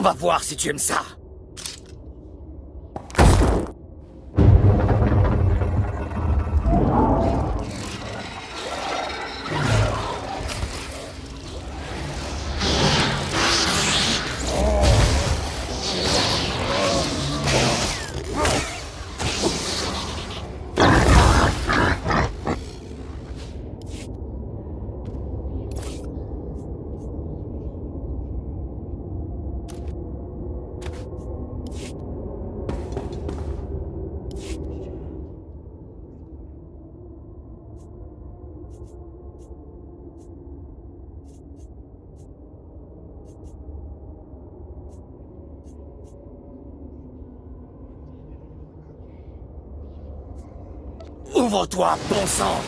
va voir si tu aimes ça. Ouvre-toi, bon sang!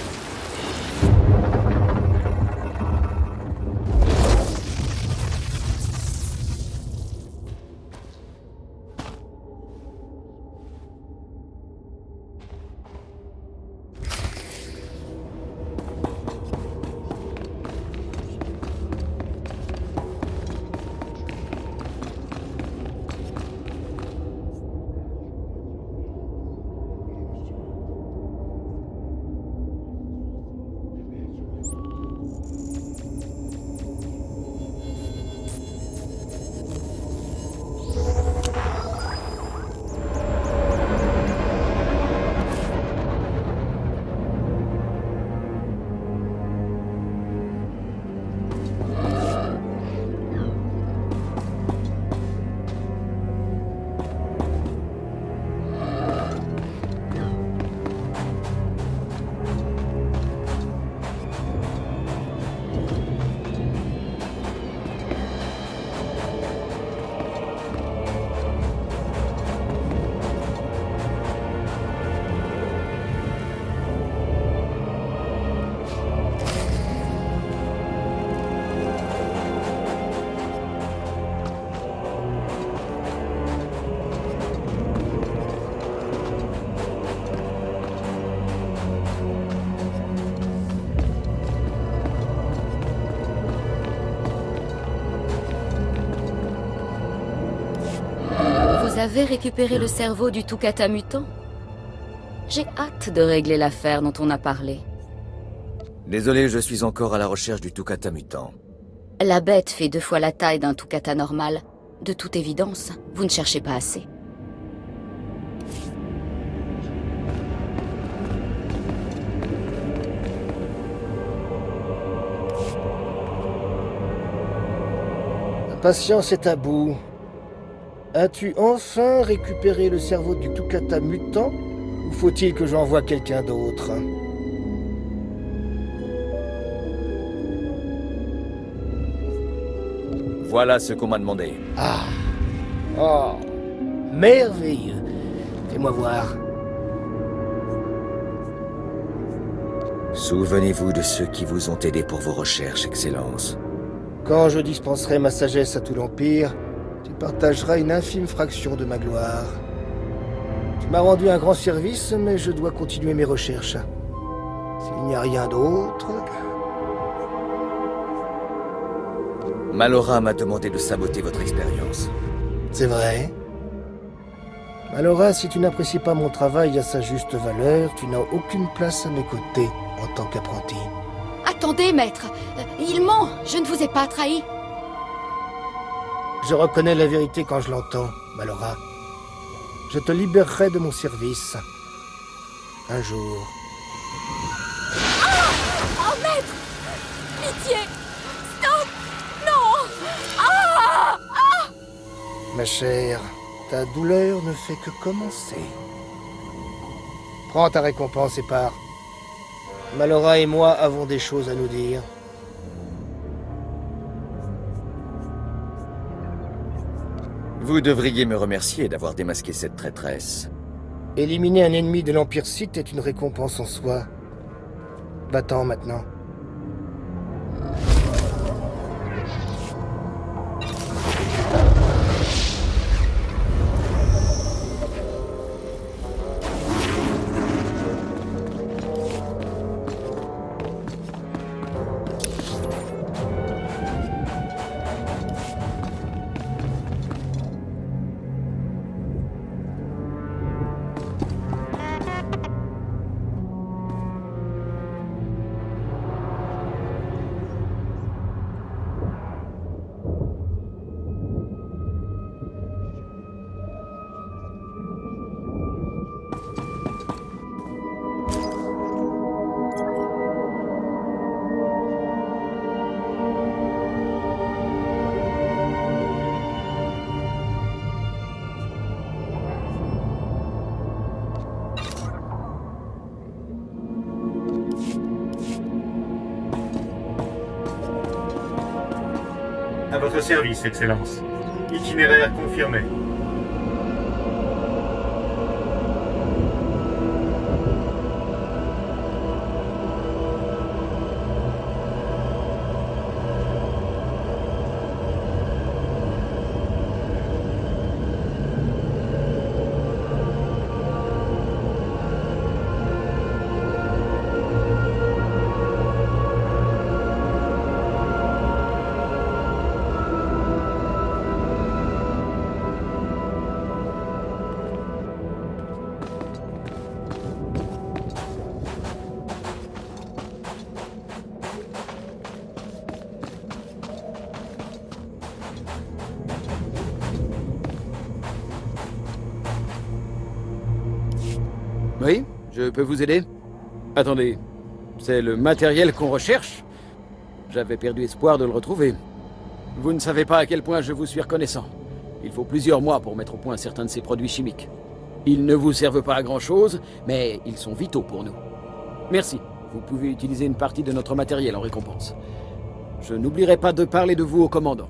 Vous avez récupéré le cerveau du Tukata mutant? J'ai hâte de régler l'affaire dont on a parlé. Désolé, je suis encore à la recherche du Tukata mutant. La bête fait 2 fois la taille d'un Tukata normal. De toute évidence, vous ne cherchez pas assez. La patience est à bout. As-tu enfin récupéré le cerveau du Tukata mutant, ou faut-il que j'envoie quelqu'un d'autre? Voilà ce qu'on m'a demandé. Ah. Oh. Merveilleux. Fais-moi voir. Souvenez-vous de ceux qui vous ont aidé pour vos recherches, Excellence. Quand je dispenserai ma sagesse à tout l'Empire, tu partageras une infime fraction de ma gloire. Tu m'as rendu un grand service, mais je dois continuer mes recherches. S'il n'y a rien d'autre... Malora m'a demandé de saboter votre expérience. C'est vrai. Malora, si tu n'apprécies pas mon travail à sa juste valeur, tu n'as aucune place à mes côtés en tant qu'apprenti. Attendez, maître. Il ment. Je ne vous ai pas trahi. Je reconnais la vérité quand je l'entends, Malora. Je te libérerai de mon service. Un jour. Oh, maître! Pitié! Stop! Non! Ah! Ah! Ma chère, ta douleur ne fait que commencer. Prends ta récompense et pars. Malora et moi avons des choses à nous dire. Vous devriez me remercier d'avoir démasqué cette traîtresse. Éliminer un ennemi de l'Empire Sith est une récompense en soi. Va-t'en maintenant. À votre service, Excellence. Itinéraire confirmé. Oui, je peux vous aider? Attendez, c'est le matériel qu'on recherche? J'avais perdu espoir de le retrouver. Vous ne savez pas à quel point je vous suis reconnaissant. Il faut plusieurs mois pour mettre au point certains de ces produits chimiques. Ils ne vous servent pas à grand-chose, mais ils sont vitaux pour nous. Merci, vous pouvez utiliser une partie de notre matériel en récompense. Je n'oublierai pas de parler de vous au commandant.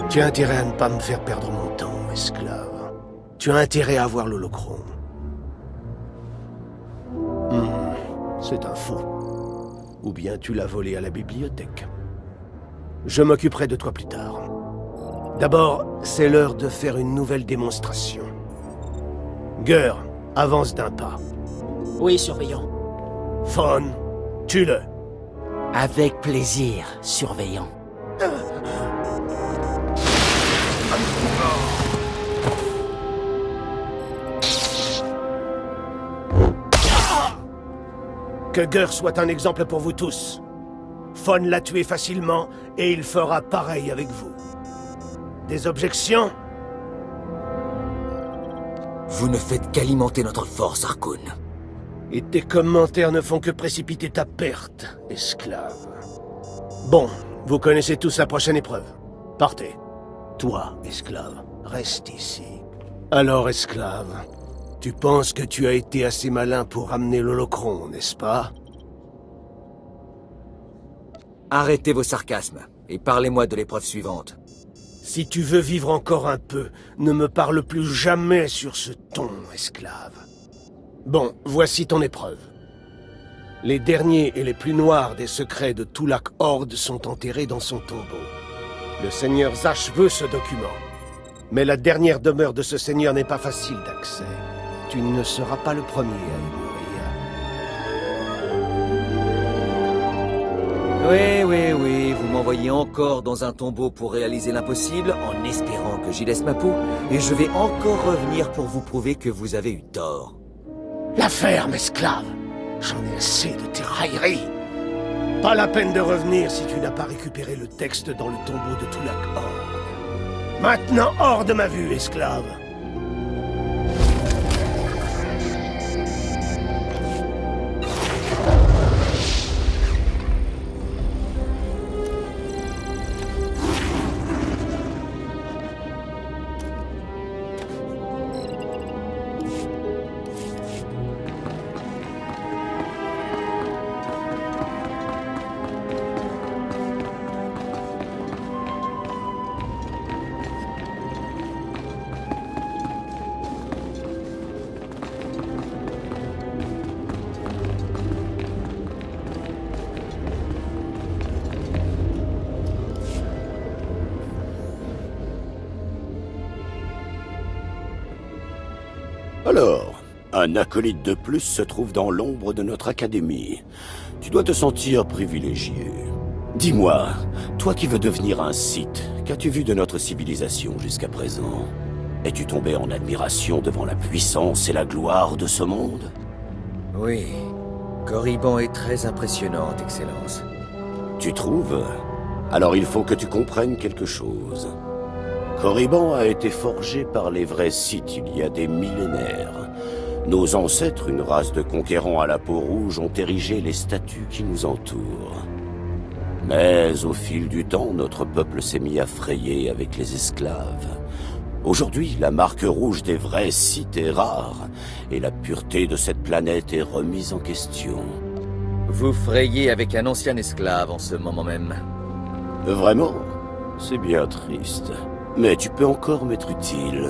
Tu as intérêt à ne pas me faire perdre mon temps, esclave. Tu as intérêt à avoir l'holochrone. C'est un faux. Ou bien tu l'as volé à la bibliothèque. Je m'occuperai de toi plus tard. D'abord, c'est l'heure de faire une nouvelle démonstration. Gur, avance d'un pas. Oui, surveillant. Fawn, tue-le. Avec plaisir, surveillant. Que Gur soit un exemple pour vous tous. Fawn l'a tué facilement, et il fera pareil avec vous. Des objections? Vous ne faites qu'alimenter notre force, Harkoon. Et tes commentaires ne font que précipiter ta perte, esclave. Bon, vous connaissez tous la prochaine épreuve. Partez. Toi, esclave, reste ici. Alors, esclave, tu penses que tu as été assez malin pour ramener l'holochrone, n'est-ce pas? Arrêtez vos sarcasmes, et parlez-moi de l'épreuve suivante. Si tu veux vivre encore un peu, ne me parle plus jamais sur ce ton, esclave. Bon, voici ton épreuve. Les derniers et les plus noirs des secrets de Tulak Horde sont enterrés dans son tombeau. Le seigneur Zash veut ce document. Mais la dernière demeure de ce seigneur n'est pas facile d'accès. Tu ne seras pas le premier à y mourir. Oui, vous m'envoyez encore dans un tombeau pour réaliser l'impossible, en espérant que j'y laisse ma peau, et je vais encore revenir pour vous prouver que vous avez eu tort. La ferme, esclave. J'en ai assez de tes railleries. Pas la peine de revenir si tu n'as pas récupéré le texte dans le tombeau de Tulak-Or. Maintenant, hors de ma vue, esclave. Alors, un acolyte de plus se trouve dans l'ombre de notre académie. Tu dois te sentir privilégié. Dis-moi, toi qui veux devenir un Sith, qu'as-tu vu de notre civilisation jusqu'à présent? Es-tu tombé en admiration devant la puissance et la gloire de ce monde? Oui. Korriban est très impressionnante, Excellence. Tu trouves? Alors il faut que tu comprennes quelque chose. Korriban a été forgé par les vrais Sith il y a des millénaires. Nos ancêtres, une race de conquérants à la peau rouge, ont érigé les statues qui nous entourent. Mais au fil du temps, notre peuple s'est mis à frayer avec les esclaves. Aujourd'hui, la marque rouge des vrais Sith est rare, et la pureté de cette planète est remise en question. Vous frayez avec un ancien esclave en ce moment même. Vraiment? C'est bien triste. Mais tu peux encore m'être utile.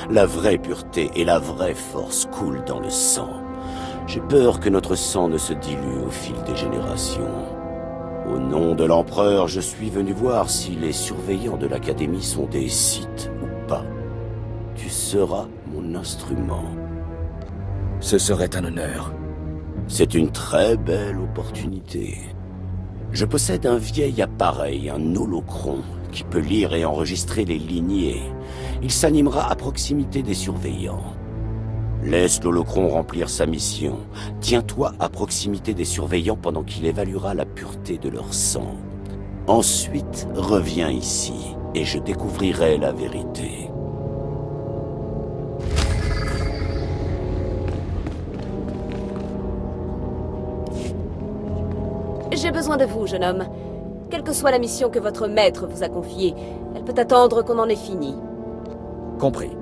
La vraie pureté et la vraie force coulent dans le sang. J'ai peur que notre sang ne se dilue au fil des générations. Au nom de l'Empereur, je suis venu voir si les surveillants de l'Académie sont des Sith ou pas. Tu seras mon instrument. Ce serait un honneur. C'est une très belle opportunité. Je possède un vieil appareil, un holocron, qui peut lire et enregistrer les lignées. Il s'animera à proximité des surveillants. Laisse l'holocron remplir sa mission. Tiens-toi à proximité des surveillants pendant qu'il évaluera la pureté de leur sang. Ensuite, reviens ici, et je découvrirai la vérité. J'ai besoin de vous, jeune homme. Quelle que soit la mission que votre maître vous a confiée, elle peut attendre qu'on en ait fini. Compris.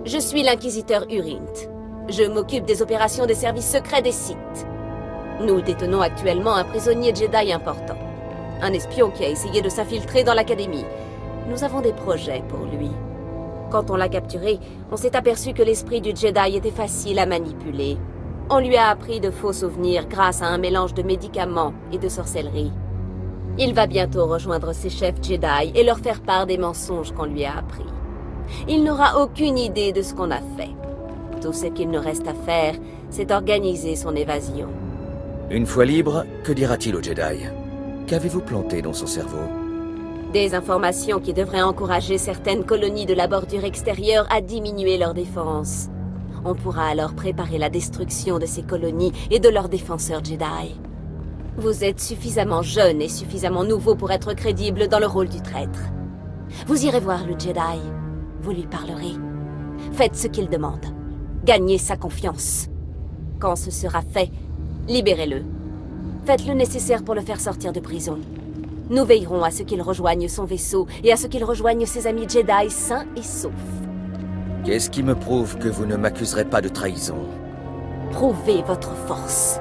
Je suis l'inquisiteur Urint. Je m'occupe des opérations des services secrets des Sith. Nous détenons actuellement un prisonnier Jedi important. Un espion qui a essayé de s'infiltrer dans l'Académie. Nous avons des projets pour lui. Quand on l'a capturé, on s'est aperçu que l'esprit du Jedi était facile à manipuler. On lui a appris de faux souvenirs grâce à un mélange de médicaments et de sorcellerie. Il va bientôt rejoindre ses chefs Jedi et leur faire part des mensonges qu'on lui a appris. Il n'aura aucune idée de ce qu'on a fait. Tout ce qu'il nous reste à faire, c'est organiser son évasion. Une fois libre, que dira-t-il au Jedi? Qu'avez-vous planté dans son cerveau? Des informations qui devraient encourager certaines colonies de la bordure extérieure à diminuer leur défense. On pourra alors préparer la destruction de ces colonies et de leurs défenseurs Jedi. Vous êtes suffisamment jeune et suffisamment nouveau pour être crédible dans le rôle du traître. Vous irez voir le Jedi. Vous lui parlerez. Faites ce qu'il demande. Gagnez sa confiance. Quand ce sera fait, libérez-le. Faites le nécessaire pour le faire sortir de prison. Nous veillerons à ce qu'il rejoigne son vaisseau et à ce qu'il rejoigne ses amis Jedi sains et saufs. Qu'est-ce qui me prouve que vous ne m'accuserez pas de trahison? Prouvez votre force.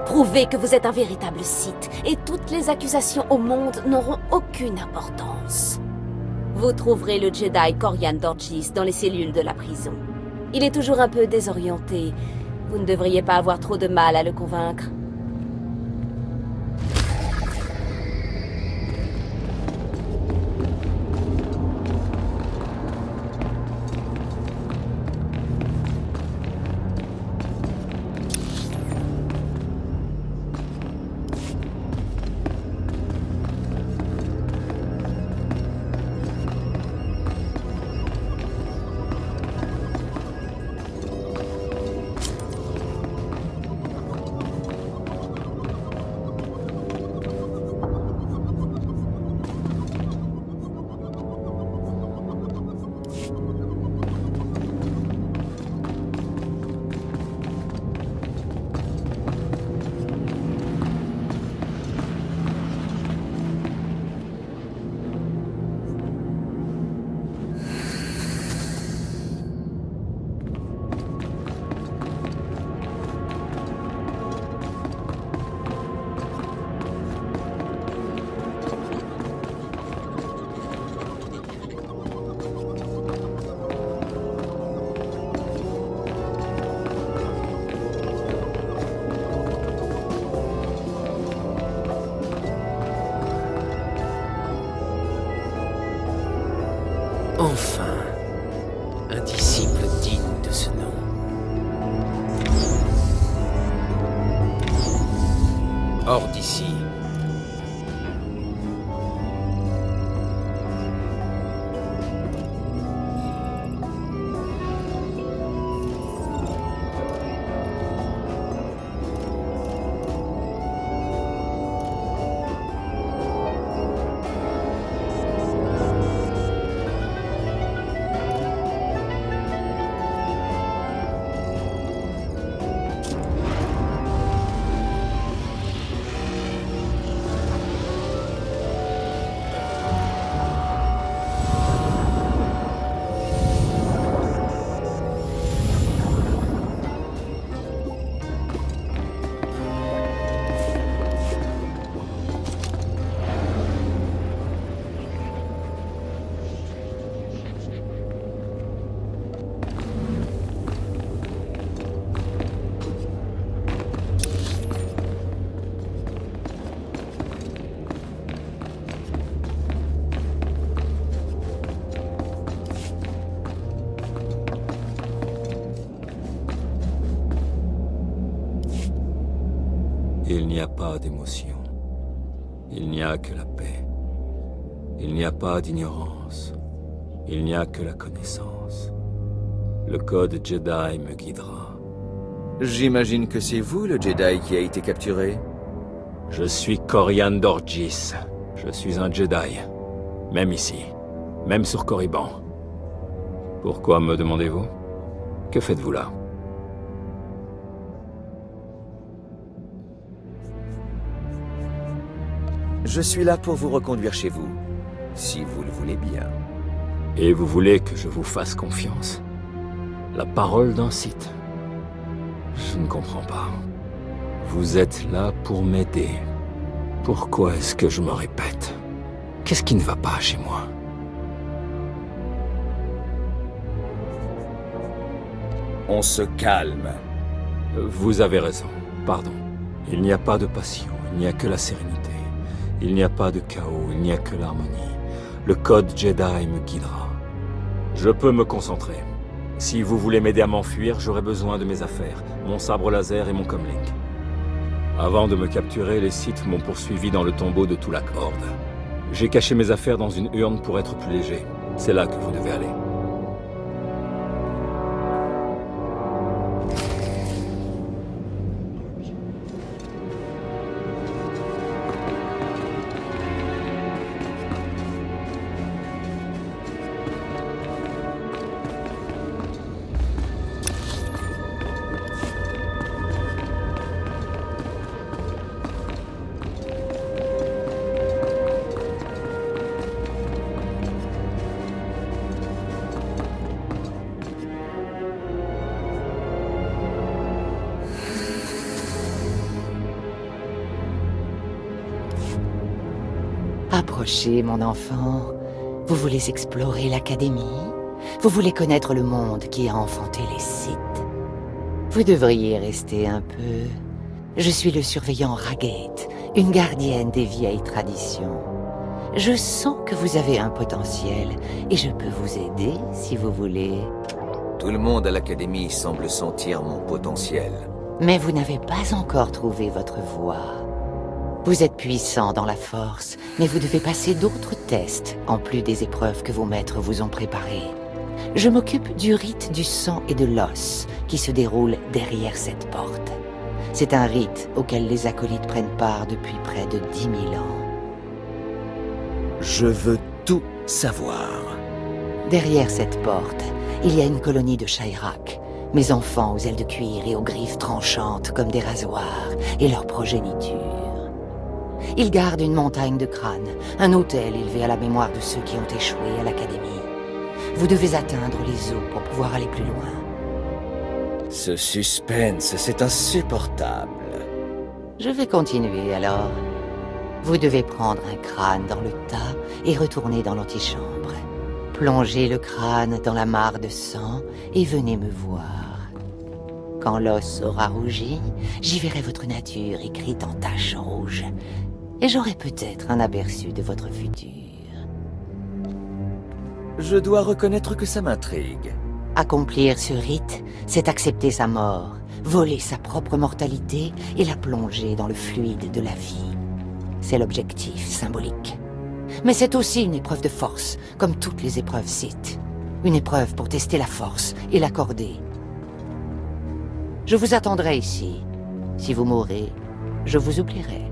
Prouvez que vous êtes un véritable Sith, et toutes les accusations au monde n'auront aucune importance. Vous trouverez le Jedi Corian Dorjis dans les cellules de la prison. Il est toujours un peu désorienté. Vous ne devriez pas avoir trop de mal à le convaincre. Enfin, un disciple digne de ce nom. Hors d'ici. Il n'y a pas d'émotion. Il n'y a que la paix. Il n'y a pas d'ignorance. Il n'y a que la connaissance. Le code Jedi me guidera. J'imagine que c'est vous, le Jedi, qui a été capturé? Je suis Corian Dorjis. Je suis un Jedi. Même ici. Même sur Korriban. Pourquoi me demandez-vous? Que faites-vous là? Je suis là pour vous reconduire chez vous, si vous le voulez bien. Et vous voulez que je vous fasse confiance? La parole d'un Sith. Je ne comprends pas. Vous êtes là pour m'aider. Pourquoi est-ce que je me répète? Qu'est-ce qui ne va pas chez moi? On se calme. Vous avez raison. Pardon. Il n'y a pas de passion, il n'y a que la sérénité. Il n'y a pas de chaos, il n'y a que l'harmonie. Le code Jedi me guidera. Je peux me concentrer. Si vous voulez m'aider à m'enfuir, j'aurai besoin de mes affaires, mon sabre laser et mon comlink. Avant de me capturer, les Sith m'ont poursuivi dans le tombeau de Tulak Horde. J'ai caché mes affaires dans une urne pour être plus léger. C'est là que vous devez aller. Approchez, mon enfant. Vous voulez explorer l'académie? Vous voulez connaître le monde qui a enfanté les Sith? Vous devriez rester un peu. Je suis le surveillant Raghete, une gardienne des vieilles traditions. Je sens que vous avez un potentiel, et je peux vous aider si vous voulez. Tout le monde à l'académie semble sentir mon potentiel. Mais vous n'avez pas encore trouvé votre voie. Vous êtes puissant dans la force, mais vous devez passer d'autres tests, en plus des épreuves que vos maîtres vous ont préparées. Je m'occupe du rite du sang et de l'os, qui se déroule derrière cette porte. C'est un rite auquel les acolytes prennent part depuis près de 10 000 ans. Je veux tout savoir. Derrière cette porte, il y a une colonie de Shyrak, mes enfants aux ailes de cuir et aux griffes tranchantes comme des rasoirs, et leur progéniture. Ils gardent une montagne de crânes, un autel élevé à la mémoire de ceux qui ont échoué à l'académie. Vous devez atteindre les eaux pour pouvoir aller plus loin. Ce suspense, c'est insupportable. Je vais continuer alors. Vous devez prendre un crâne dans le tas et retourner dans l'antichambre. Plongez le crâne dans la mare de sang et venez me voir. Quand l'os aura rougi, j'y verrai votre nature écrite en taches rouges. Et j'aurai peut-être un aperçu de votre futur. Je dois reconnaître que ça m'intrigue. Accomplir ce rite, c'est accepter sa mort, voler sa propre mortalité et la plonger dans le fluide de la vie. C'est l'objectif symbolique. Mais c'est aussi une épreuve de force, comme toutes les épreuves Sith. Une épreuve pour tester la force et l'accorder. Je vous attendrai ici. Si vous mourrez, je vous oublierai.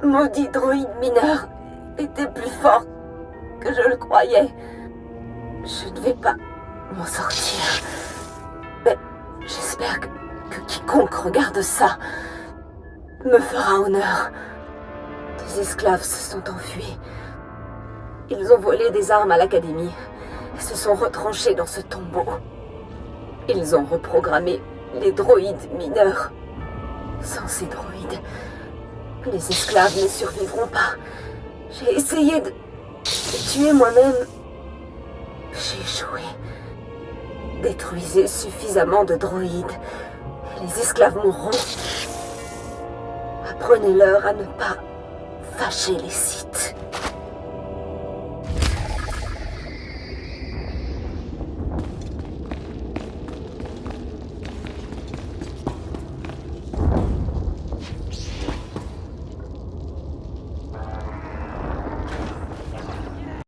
maudit droïde mineur était plus fort que je le croyais. Je ne vais pas m'en sortir. Mais j'espère que quiconque regarde ça me fera honneur. Des esclaves se sont enfuis. Ils ont volé des armes à l'Académie et se sont retranchés dans ce tombeau. Ils ont reprogrammé les droïdes mineurs. Sans ces droïdes, les esclaves ne survivront pas. J'ai essayé de tuer moi-même. J'ai échoué. Détruisez suffisamment de droïdes et les esclaves mourront. Apprenez-leur à ne pas fâcher les Sith.